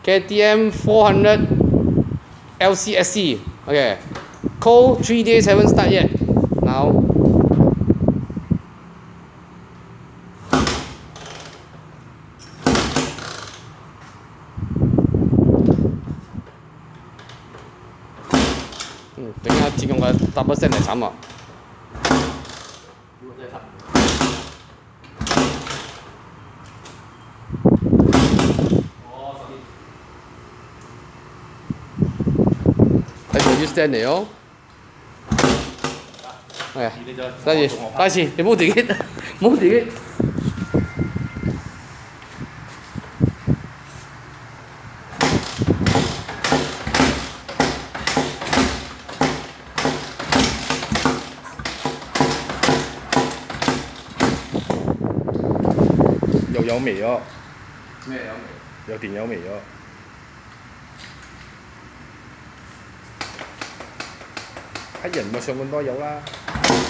KTM 400 LCSC. Okay. Cold 3 days haven't started yet. Now.等下自用個 double set 嚟慘啊！睇住啲 stand 嚟哦。係啊，跟住開始，你冇自己，冇自己。又有味咗，咩有味？有電有味咗。黑人咪上咁多油啦〜